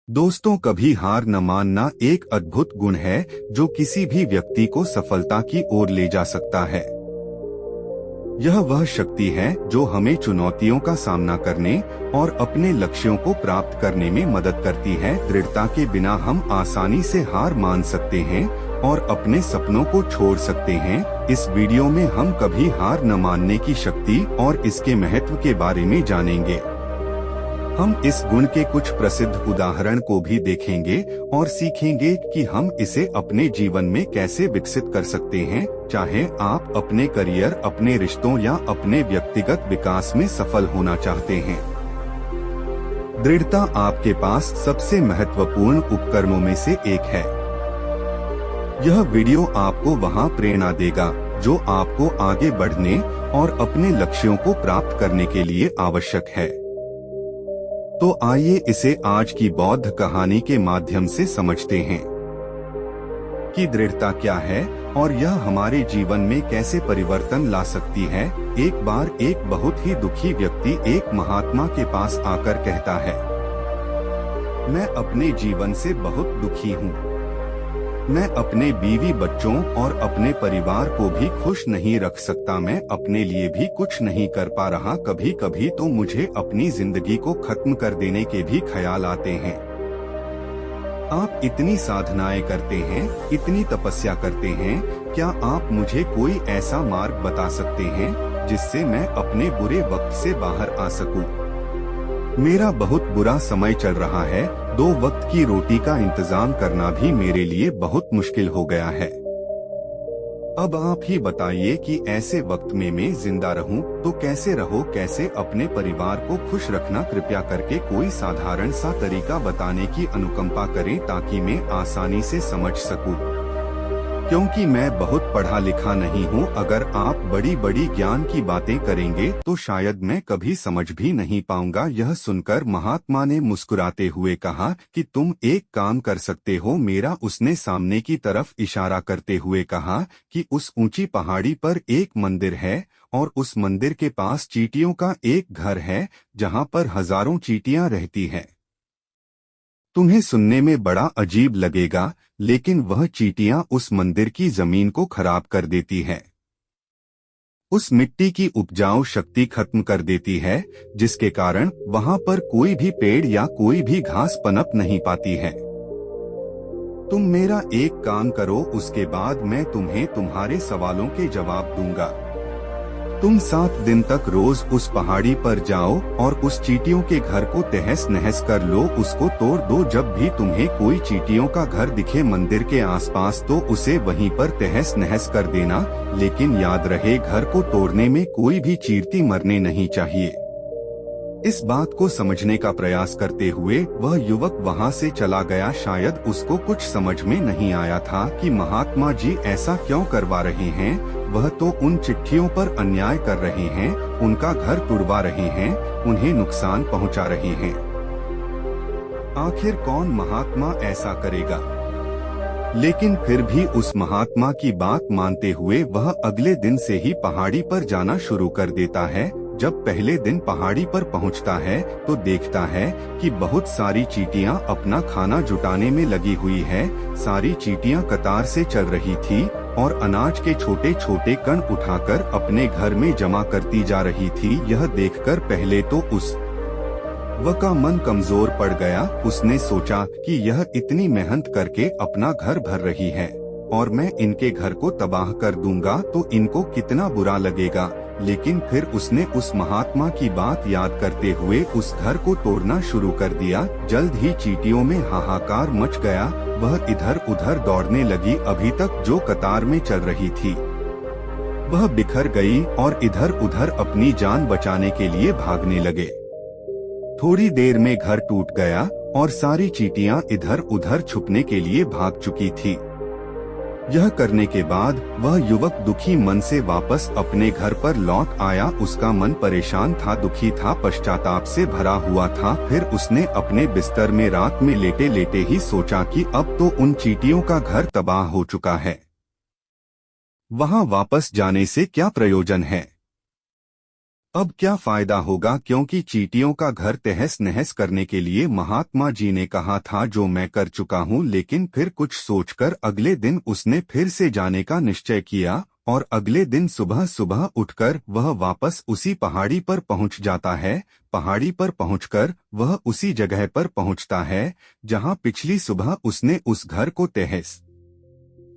दोस्तों, कभी हार न मानना एक अद्भुत गुण है जो किसी भी व्यक्ति को सफलता की ओर ले जा सकता है। यह वह शक्ति है जो हमें चुनौतियों का सामना करने और अपने लक्ष्यों को प्राप्त करने में मदद करती है। दृढ़ता के बिना हम आसानी से हार मान सकते हैं और अपने सपनों को छोड़ सकते हैं। इस वीडियो में हम कभी हार न मानने की शक्ति और इसके महत्व के बारे में जानेंगे। हम इस गुण के कुछ प्रसिद्ध उदाहरण को भी देखेंगे और सीखेंगे कि हम इसे अपने जीवन में कैसे विकसित कर सकते हैं, चाहे आप अपने करियर, अपने रिश्तों या अपने व्यक्तिगत विकास में सफल होना चाहते हैं। दृढ़ता आपके पास सबसे महत्वपूर्ण उपकरणों में से एक है। यह वीडियो आपको वहां प्रेरणा देगा जो आपको आगे बढ़ने और अपने लक्ष्यों को प्राप्त करने के लिए आवश्यक है। तो आइए इसे आज की बौद्ध कहानी के माध्यम से समझते हैं कि दृढ़ता क्या है और यह हमारे जीवन में कैसे परिवर्तन ला सकती है। एक बार एक बहुत ही दुखी व्यक्ति एक महात्मा के पास आकर कहता है, मैं अपने जीवन से बहुत दुखी हूँ। मैं अपने बीवी बच्चों और अपने परिवार को भी खुश नहीं रख सकता। मैं अपने लिए भी कुछ नहीं कर पा रहा। कभी कभी तो मुझे अपनी जिंदगी को खत्म कर देने के भी ख्याल आते हैं। आप इतनी साधनाएं करते हैं, इतनी तपस्या करते हैं, क्या आप मुझे कोई ऐसा मार्ग बता सकते हैं जिससे मैं अपने बुरे वक्त से बाहर आ सकूं? मेरा बहुत बुरा समय चल रहा है। 2 वक्त की रोटी का इंतजाम करना भी मेरे लिए बहुत मुश्किल हो गया है। अब आप ही बताइए कि ऐसे वक्त में मैं जिंदा रहूं तो कैसे कैसे अपने परिवार को खुश रखना। कृपया करके कोई साधारण सा तरीका बताने की अनुकंपा करें ताकि मैं आसानी से समझ सकूं, क्योंकि मैं बहुत पढ़ा लिखा नहीं हूँ। अगर आप बड़ी बड़ी ज्ञान की बातें करेंगे तो शायद मैं कभी समझ भी नहीं पाऊंगा। यह सुनकर महात्मा ने मुस्कुराते हुए कहा कि तुम एक काम कर सकते हो मेरा। उसने सामने की तरफ इशारा करते हुए कहा कि उस ऊंची पहाड़ी पर एक मंदिर है और उस मंदिर के पास चींटियों का एक घर है जहाँ पर हजारों चींटियां रहती हैं। तुम्हें सुनने में बड़ा अजीब लगेगा, लेकिन वह चींटियां उस मंदिर की जमीन को खराब कर देती है। उस मिट्टी की उपजाऊ शक्ति खत्म कर देती है, जिसके कारण वहां पर कोई भी पेड़ या कोई भी घास पनप नहीं पाती है। तुम मेरा एक काम करो, उसके बाद मैं तुम्हें तुम्हारे सवालों के जवाब दूंगा। तुम 7 दिन तक रोज उस पहाड़ी पर जाओ और उस चींटियों के घर को तहस नहस कर लो, उसको तोड़ दो। जब भी तुम्हें कोई चींटियों का घर दिखे मंदिर के आसपास तो उसे वहीं पर तहस नहस कर देना, लेकिन याद रहे घर को तोड़ने में कोई भी चींटी मरने नहीं चाहिए। इस बात को समझने का प्रयास करते हुए वह युवक वहां से चला गया। शायद उसको कुछ समझ में नहीं आया था कि महात्मा जी ऐसा क्यों करवा रहे हैं। वह तो उन चिट्ठियों पर अन्याय कर रहे हैं, उनका घर तुड़वा रहे हैं, उन्हें नुकसान पहुंचा रहे हैं। आखिर कौन महात्मा ऐसा करेगा? लेकिन फिर भी उस महात्मा की बात मानते हुए वह अगले दिन से ही पहाड़ी पर जाना शुरू कर देता है। जब पहले दिन पहाड़ी पर पहुंचता है तो देखता है कि बहुत सारी चींटियां अपना खाना जुटाने में लगी हुई है। सारी चींटियां कतार से चल रही थी और अनाज के छोटे छोटे कण उठाकर अपने घर में जमा करती जा रही थी। यह देखकर पहले तो का मन कमजोर पड़ गया। उसने सोचा कि यह इतनी मेहनत करके अपना घर भर रही है और मैं इनके घर को तबाह कर दूंगा तो इनको कितना बुरा लगेगा। लेकिन फिर उसने उस महात्मा की बात याद करते हुए उस घर को तोड़ना शुरू कर दिया। जल्द ही चींटियों में हाहाकार मच गया। वह इधर उधर दौड़ने लगी। अभी तक जो कतार में चल रही थी वह बिखर गई और इधर उधर अपनी जान बचाने के लिए भागने लगे। थोड़ी देर में घर टूट गया और सारी चींटियां इधर उधर छुपने के लिए भाग चुकी थी। यह करने के बाद वह युवक दुखी मन से वापस अपने घर पर लौट आया। उसका मन परेशान था, दुखी था, पश्चाताप से भरा हुआ था। फिर उसने अपने बिस्तर में रात में लेटे लेटे ही सोचा कि अब तो उन चींटियों का घर तबाह हो चुका है, वहां वापस जाने से क्या प्रयोजन है। अब क्या फायदा होगा, क्योंकि चींटियों का घर तहस नहस करने के लिए महात्मा जी ने कहा था, जो मैं कर चुका हूँ। लेकिन फिर कुछ सोचकर अगले दिन उसने फिर से जाने का निश्चय किया और अगले दिन सुबह सुबह उठकर वह वापस उसी पहाड़ी पर पहुंच जाता है। पहाड़ी पर पहुंचकर वह उसी जगह पर पहुंचता है जहां पिछली सुबह उसने उस घर को तहस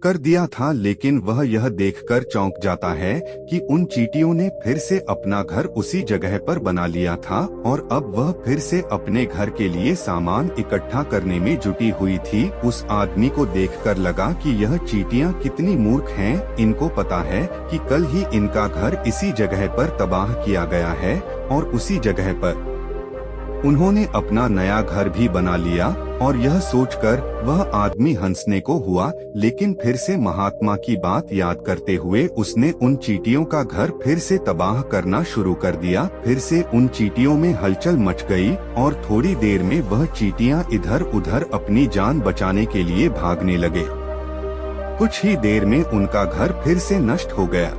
कर दिया था। लेकिन वह यह देखकर चौंक जाता है कि उन चींटियों ने फिर से अपना घर उसी जगह पर बना लिया था और अब वह फिर से अपने घर के लिए सामान इकट्ठा करने में जुटी हुई थी। उस आदमी को देखकर लगा कि यह चींटियां कितनी मूर्ख हैं। इनको पता है कि कल ही इनका घर इसी जगह पर तबाह किया गया है और उसी जगह पर उन्होंने अपना नया घर भी बना लिया। और यह सोचकर वह आदमी हंसने को हुआ, लेकिन फिर से महात्मा की बात याद करते हुए उसने उन चींटियों का घर फिर से तबाह करना शुरू कर दिया। फिर से उन चींटियों में हलचल मच गई और थोड़ी देर में वह चींटियां इधर उधर अपनी जान बचाने के लिए भागने लगे। कुछ ही देर में उनका घर फिर से नष्ट हो गया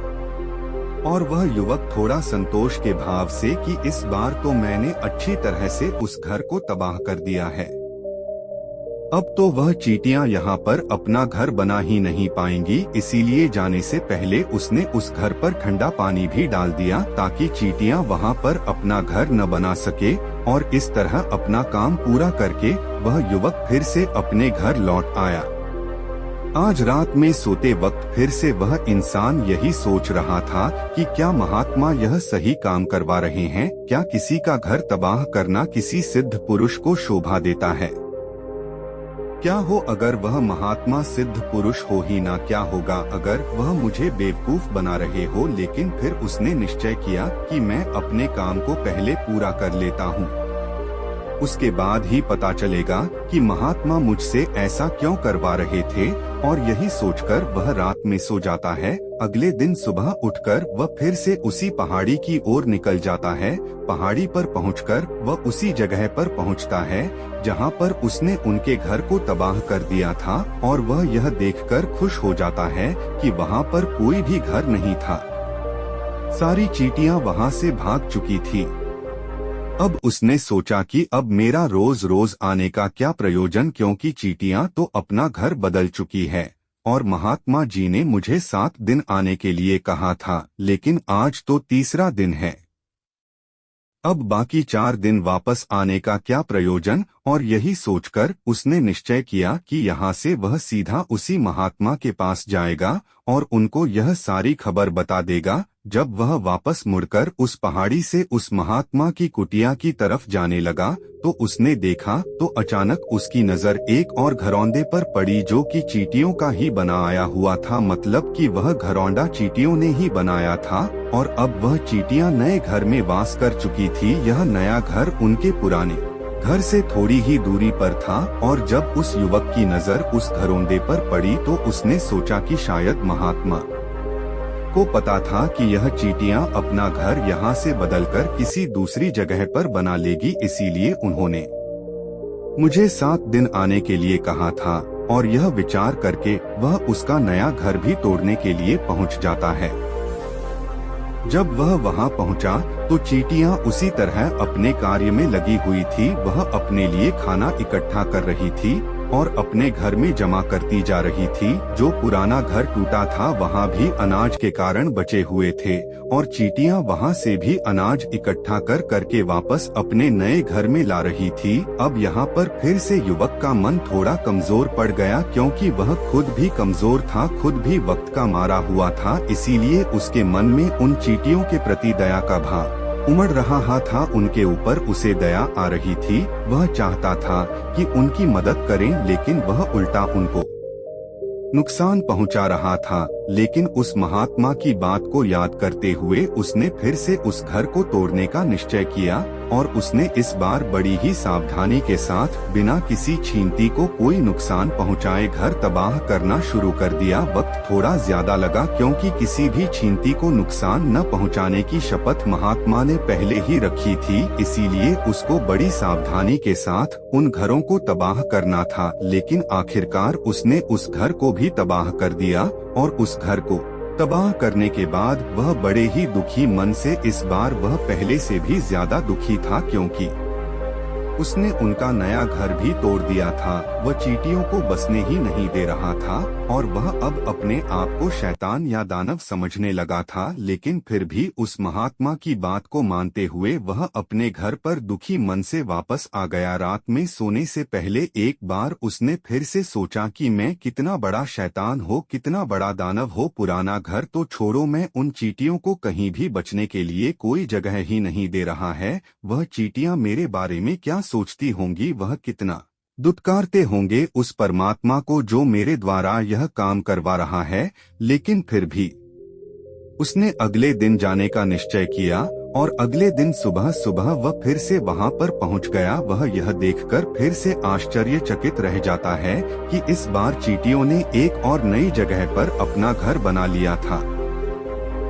और वह युवक थोड़ा संतोष के भाव से कि इस बार तो मैंने अच्छी तरह से उस घर को तबाह कर दिया है। अब तो वह चींटियां यहाँ पर अपना घर बना ही नहीं पाएंगी। इसीलिए जाने से पहले उसने उस घर पर ठंडा पानी भी डाल दिया ताकि चींटियां वहाँ पर अपना घर न बना सके। और इस तरह अपना काम पूरा करके वह युवक फिर से अपने घर लौट आया। आज रात में सोते वक्त फिर से वह इंसान यही सोच रहा था कि क्या महात्मा यह सही काम करवा रहे हैं? क्या किसी का घर तबाह करना किसी सिद्ध पुरुष को शोभा देता है? क्या हो अगर वह महात्मा सिद्ध पुरुष हो ही ना? क्या होगा अगर वह मुझे बेवकूफ बना रहे हो? लेकिन फिर उसने निश्चय किया कि मैं अपने काम को पहले पूरा कर लेता हूँ, उसके बाद ही पता चलेगा कि महात्मा मुझसे ऐसा क्यों करवा रहे थे। और यही सोचकर वह रात में सो जाता है। अगले दिन सुबह उठकर वह फिर से उसी पहाड़ी की ओर निकल जाता है। पहाड़ी पर पहुंचकर वह उसी जगह पर पहुंचता है जहां पर उसने उनके घर को तबाह कर दिया था और वह यह देखकर खुश हो जाता है कि वहां पर कोई भी घर नहीं था। सारी चींटियां वहां से भाग चुकी थी। अब उसने सोचा कि अब मेरा रोज रोज आने का क्या प्रयोजन, क्योंकि चींटियां तो अपना घर बदल चुकी है और महात्मा जी ने मुझे 7 दिन आने के लिए कहा था, लेकिन आज तो तीसरा दिन है। अब बाकी 4 दिन वापस आने का क्या प्रयोजन। और यही सोचकर उसने निश्चय किया कि यहाँ से वह सीधा उसी महात्मा के पास जाएगा और उनको यह सारी खबर बता देगा। जब वह वापस मुड़कर उस पहाड़ी से उस महात्मा की कुटिया की तरफ जाने लगा तो उसने देखा तो अचानक उसकी नजर एक और घरौंदे पर पड़ी जो कि चींटियों का ही बना आया हुआ था। मतलब कि वह घरौंडा चींटियों ने ही बनाया था और अब वह चींटियां नए घर में वास कर चुकी थी। यह नया घर उनके पुराने घर से थोड़ी ही दूरी पर था और जब उस युवक की नजर उस घरौंदे पर पड़ी तो उसने सोचा कि शायद महात्मा को पता था कि यह चींटियां अपना घर यहाँ से बदलकर किसी दूसरी जगह पर बना लेगी, इसीलिए उन्होंने मुझे 7 दिन आने के लिए कहा था। और यह विचार करके वह उसका नया घर भी तोड़ने के लिए पहुँच जाता है। जब वह वहां पहुंचा तो चींटियां उसी तरह अपने कार्य में लगी हुई थी। वह अपने लिए खाना इकट्ठा कर रही थी और अपने घर में जमा करती जा रही थी। जो पुराना घर टूटा था वहां भी अनाज के कारण बचे हुए थे और चींटियां वहां से भी अनाज इकट्ठा कर करके वापस अपने नए घर में ला रही थी। अब यहाँ पर फिर से युवक का मन थोड़ा कमजोर पड़ गया, क्योंकि वह खुद भी कमजोर था, खुद भी वक्त का मारा हुआ था। इसीलिए उसके मन में उन चींटियों के प्रति दया का भाव उमड़ रहा था। उनके ऊपर उसे दया आ रही थी। वह चाहता था कि उनकी मदद करें, लेकिन वह उल्टा उनको नुकसान पहुंचा रहा था। लेकिन उस महात्मा की बात को याद करते हुए उसने फिर से उस घर को तोड़ने का निश्चय किया और उसने इस बार बड़ी ही सावधानी के साथ बिना किसी चींटी को कोई नुकसान पहुंचाए घर तबाह करना शुरू कर दिया। वक्त थोड़ा ज्यादा लगा, क्योंकि किसी भी चींटी को नुकसान न पहुंचाने की शपथ महात्मा ने पहले ही रखी थी। इसीलिए उसको बड़ी सावधानी के साथ उन घरों को तबाह करना था। लेकिन आखिरकार उसने उस घर को भी तबाह कर दिया और उस घर को तबाह करने के बाद वह बड़े ही दुखी मन से, इस बार वह पहले से भी ज्यादा दुखी था, क्योंकि उसने उनका नया घर भी तोड़ दिया था। वह चींटियों को बसने ही नहीं दे रहा था और वह अब अपने आप को शैतान या दानव समझने लगा था। लेकिन फिर भी उस महात्मा की बात को मानते हुए वह अपने घर पर दुखी मन से वापस आ गया। रात में सोने से पहले एक बार उसने फिर से सोचा कि मैं कितना बड़ा शैतान हो, कितना बड़ा दानव हो, पुराना घर तो छोड़ो, मैं उन चींटियों को कहीं भी बचने के लिए कोई जगह ही नहीं दे रहा है। वह चींटियां मेरे बारे में क्या सोचती होंगी, वह कितना दुत्कारते होंगे उस परमात्मा को जो मेरे द्वारा यह काम करवा रहा है। लेकिन फिर भी उसने अगले दिन जाने का निश्चय किया और अगले दिन सुबह सुबह वह फिर से वहां पर पहुंच गया। वह यह देखकर फिर से आश्चर्यचकित रह जाता है कि इस बार चींटियों ने एक और नई जगह पर अपना घर बना लिया था।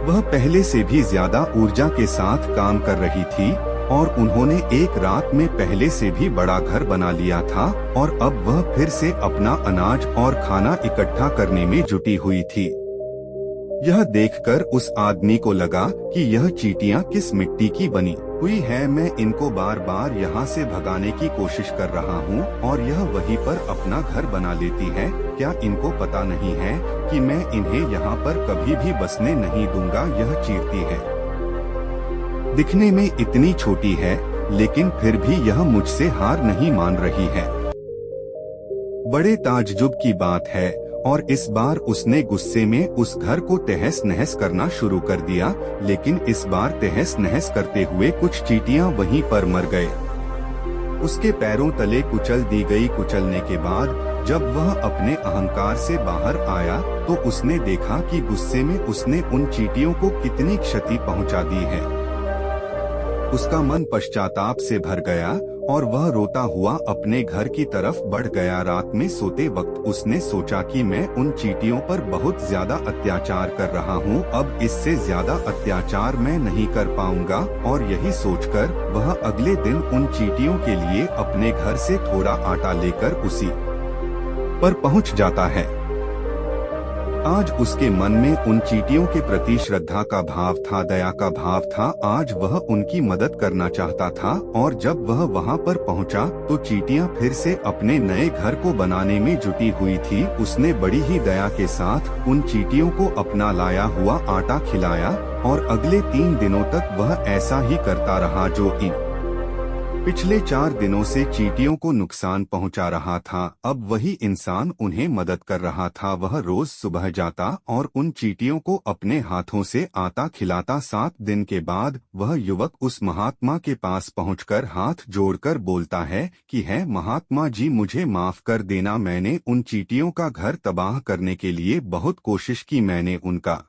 वह पहले से भी ज्यादा ऊर्जा के साथ काम कर रही थी और उन्होंने एक रात में पहले से भी बड़ा घर बना लिया था और अब वह फिर से अपना अनाज और खाना इकट्ठा करने में जुटी हुई थी। यह देखकर उस आदमी को लगा कि यह चींटियां किस मिट्टी की बनी हुई है। मैं इनको बार बार यहाँ से भगाने की कोशिश कर रहा हूँ और यह वहीं पर अपना घर बना लेती है। क्या इनको पता नहीं है कि मैं इन्हें यहाँ पर कभी भी बसने नहीं दूंगा। यह चीरती है, दिखने में इतनी छोटी है, लेकिन फिर भी यह मुझसे हार नहीं मान रही है। बड़े ताज्जुब की बात है और इस बार उसने गुस्से में उस घर को तहस नहस करना शुरू कर दिया। लेकिन इस बार तहस नहस करते हुए कुछ चींटियां वहीं पर मर गए। उसके पैरों तले कुचल दी गई। कुचलने के बाद जब वह अपने अहंकार से बाहर आया तो उसने देखा कि गुस्से में उसने उन चींटियों को कितनी क्षति पहुंचा दी है। उसका मन पश्चाताप से भर गया और वह रोता हुआ अपने घर की तरफ बढ़ गया। रात में सोते वक्त उसने सोचा कि मैं उन चींटियों पर बहुत ज्यादा अत्याचार कर रहा हूँ, अब इससे ज्यादा अत्याचार मैं नहीं कर पाऊंगा। और यही सोचकर वह अगले दिन उन चींटियों के लिए अपने घर से थोड़ा आटा लेकर उसी पर पहुँच जाता है। आज उसके मन में उन चींटियों के प्रति श्रद्धा का भाव था, दया का भाव था। आज वह उनकी मदद करना चाहता था और जब वह वहां पर पहुंचा तो चींटियां फिर से अपने नए घर को बनाने में जुटी हुई थी। उसने बड़ी ही दया के साथ उन चींटियों को अपना लाया हुआ आटा खिलाया और अगले 3 दिनों तक वह ऐसा ही करता रहा जो इन पिछले 4 दिनों से चींटियों को नुकसान पहुंचा रहा था। अब वही इंसान उन्हें मदद कर रहा था। वह रोज सुबह जाता और उन चींटियों को अपने हाथों से आटा खिलाता। 7 दिन के बाद वह युवक उस महात्मा के पास पहुंचकर हाथ जोड़कर बोलता है कि है महात्मा जी, मुझे माफ कर देना, मैंने उन चींटियों का घर तबाह करने के लिए बहुत कोशिश की। मैंने उनका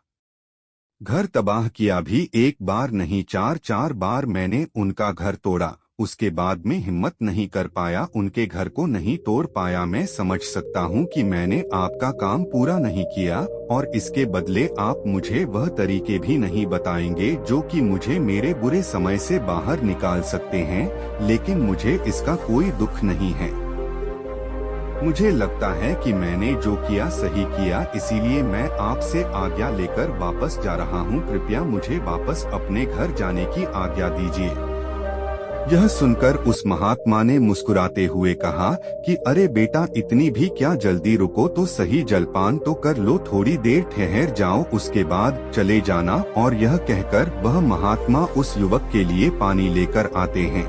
घर तबाह किया भी, एक बार नहीं 4 बार मैंने उनका घर तोड़ा। उसके बाद में हिम्मत नहीं कर पाया, उनके घर को नहीं तोड़ पाया। मैं समझ सकता हूँ कि मैंने आपका काम पूरा नहीं किया और इसके बदले आप मुझे वह तरीके भी नहीं बताएंगे जो कि मुझे मेरे बुरे समय से बाहर निकाल सकते हैं। लेकिन मुझे इसका कोई दुख नहीं है। मुझे लगता है कि मैंने जो किया सही किया, इसीलिए मैं आपसे आज्ञा लेकर वापस जा रहा हूँ। कृपया मुझे वापस अपने घर जाने की आज्ञा दीजिए। यह सुनकर उस महात्मा ने मुस्कुराते हुए कहा कि अरे बेटा, इतनी भी क्या जल्दी, रुको तो सही, जलपान तो कर लो, थोड़ी देर ठहर जाओ, उसके बाद चले जाना। और यह कहकर वह महात्मा उस युवक के लिए पानी लेकर आते हैं।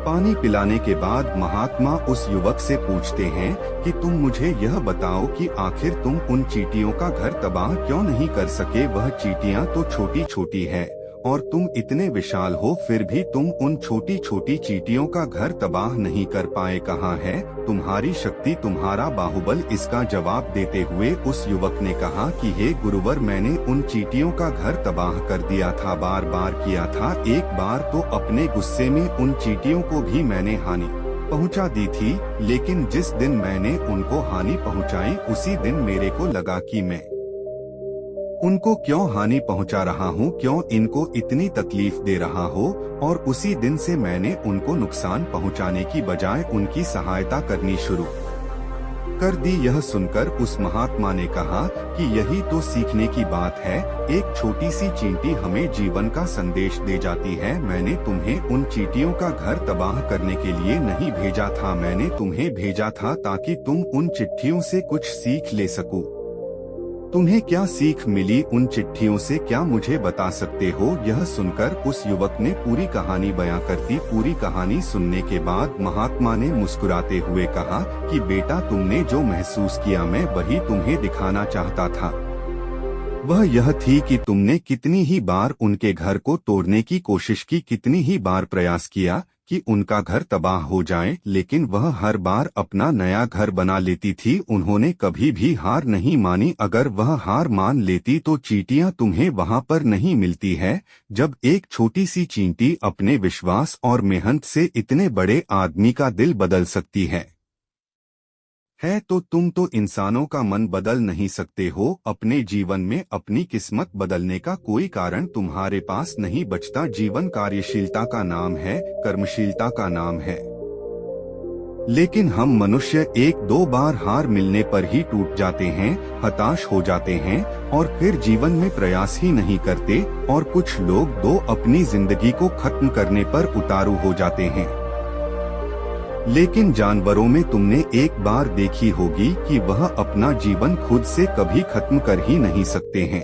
पानी पिलाने के बाद महात्मा उस युवक से पूछते हैं कि तुम मुझे यह बताओ कि आखिर तुम उन चींटियों का घर तबाह क्यों नहीं कर सके। वह चींटियां तो छोटी छोटी है और तुम इतने विशाल हो, फिर भी तुम उन छोटी छोटी चींटियों का घर तबाह नहीं कर पाए। कहाँ है तुम्हारी शक्ति, तुम्हारा बाहुबल। इसका जवाब देते हुए उस युवक ने कहा कि हे गुरुवर, मैंने उन चींटियों का घर तबाह कर दिया था, बार बार किया था। एक बार तो अपने गुस्से में उन चींटियों को भी मैंने हानि पहुंचा दी थी, लेकिन जिस दिन मैंने उनको हानि पहुंचाई उसी दिन मेरे को लगा कि मैं उनको क्यों हानि पहुंचा रहा हूं, क्यों इनको इतनी तकलीफ दे रहा हो, और उसी दिन से मैंने उनको नुकसान पहुंचाने की बजाय उनकी सहायता करनी शुरू कर दी। यह सुनकर उस महात्मा ने कहा कि यही तो सीखने की बात है। एक छोटी सी चींटी हमें जीवन का संदेश दे जाती है। मैंने तुम्हें उन चींटियों का घर तबाह करने के लिए नहीं भेजा था, मैंने तुम्हें भेजा था ताकि तुम उन चिट्ठियों से कुछ सीख ले सको। तुम्हें क्या सीख मिली उन चिट्ठियों से, क्या मुझे बता सकते हो? यह सुनकर उस युवक ने पूरी कहानी बयां कर दी। पूरी कहानी सुनने के बाद महात्मा ने मुस्कुराते हुए कहा कि बेटा, तुमने जो महसूस किया मैं वही तुम्हें दिखाना चाहता था। वह यह थी कि तुमने कितनी ही बार उनके घर को तोड़ने की कोशिश की, कितनी ही बार प्रयास किया कि उनका घर तबाह हो जाए, लेकिन वह हर बार अपना नया घर बना लेती थी। उन्होंने कभी भी हार नहीं मानी। अगर वह हार मान लेती तो चींटियां तुम्हें वहां पर नहीं मिलती है। जब एक छोटी सी चींटी अपने विश्वास और मेहनत से इतने बड़े आदमी का दिल बदल सकती है तो तुम तो इंसानों का मन बदल नहीं सकते हो। अपने जीवन में अपनी किस्मत बदलने का कोई कारण तुम्हारे पास नहीं बचता। जीवन कार्यशीलता का नाम है, कर्मशीलता का नाम है। लेकिन हम मनुष्य एक दो बार हार मिलने पर ही टूट जाते हैं, हताश हो जाते हैं और फिर जीवन में प्रयास ही नहीं करते। और कुछ लोग तो अपनी जिंदगी को खत्म करने पर उतारू हो जाते हैं। लेकिन जानवरों में तुमने एक बार देखी होगी कि वह अपना जीवन खुद से कभी खत्म कर ही नहीं सकते हैं।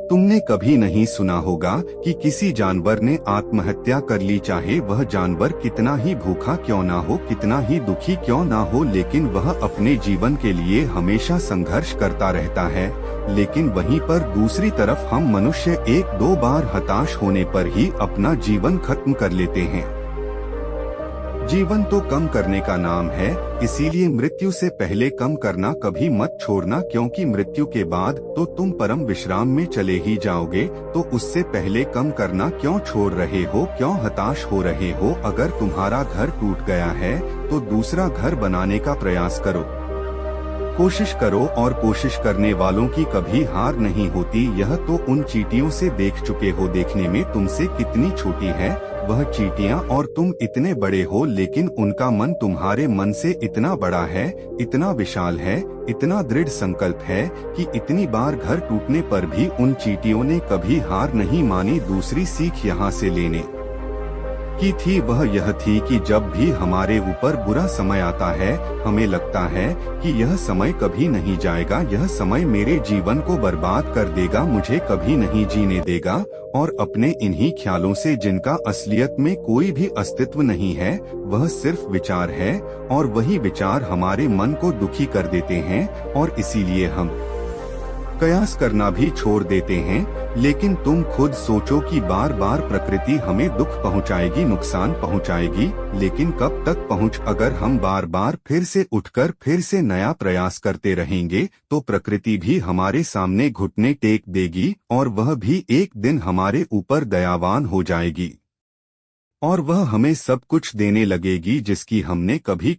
तुमने कभी नहीं सुना होगा कि किसी जानवर ने आत्महत्या कर ली, चाहे वह जानवर कितना ही भूखा क्यों ना हो, कितना ही दुखी क्यों ना हो, लेकिन वह अपने जीवन के लिए हमेशा संघर्ष करता रहता है। लेकिन वहीं पर दूसरी तरफ हम मनुष्य एक दो बार हताश होने पर ही अपना जीवन खत्म कर लेते हैं। जीवन तो कम करने का नाम है, इसीलिए मृत्यु से पहले कम करना कभी मत छोड़ना, क्योंकि मृत्यु के बाद तो तुम परम विश्राम में चले ही जाओगे। तो उससे पहले कम करना क्यों छोड़ रहे हो, क्यों हताश हो रहे हो? अगर तुम्हारा घर टूट गया है तो दूसरा घर बनाने का प्रयास करो, कोशिश करो। और कोशिश करने वालों की कभी हार नहीं होती। यह तो उन चींटियों से देख चुके हो। देखने में तुमसे कितनी छोटी है वह चींटियां और तुम इतने बड़े हो, लेकिन उनका मन तुम्हारे मन से इतना बड़ा है, इतना विशाल है, इतना दृढ़ संकल्प है कि इतनी बार घर टूटने पर भी उन चींटियों ने कभी हार नहीं मानी। दूसरी सीख यहाँ से लेने की थी वह यह थी कि जब भी हमारे ऊपर बुरा समय आता है, हमें लगता है कि यह समय कभी नहीं जाएगा, यह समय मेरे जीवन को बर्बाद कर देगा, मुझे कभी नहीं जीने देगा। और अपने इन्हीं ख्यालों से, जिनका असलियत में कोई भी अस्तित्व नहीं है, वह सिर्फ विचार है, और वही विचार हमारे मन को दुखी कर देते हैं और इसीलिए हम प्रयास करना भी छोड़ देते हैं। लेकिन तुम खुद सोचो कि बार बार प्रकृति हमें दुख पहुंचाएगी, नुकसान पहुंचाएगी, लेकिन कब तक अगर हम बार बार फिर से उठकर फिर से नया प्रयास करते रहेंगे तो प्रकृति भी हमारे सामने घुटने टेक देगी और वह भी एक दिन हमारे ऊपर दयावान हो जाएगी और वह हमें सब कुछ देने लगेगी जिसकी हमने कभी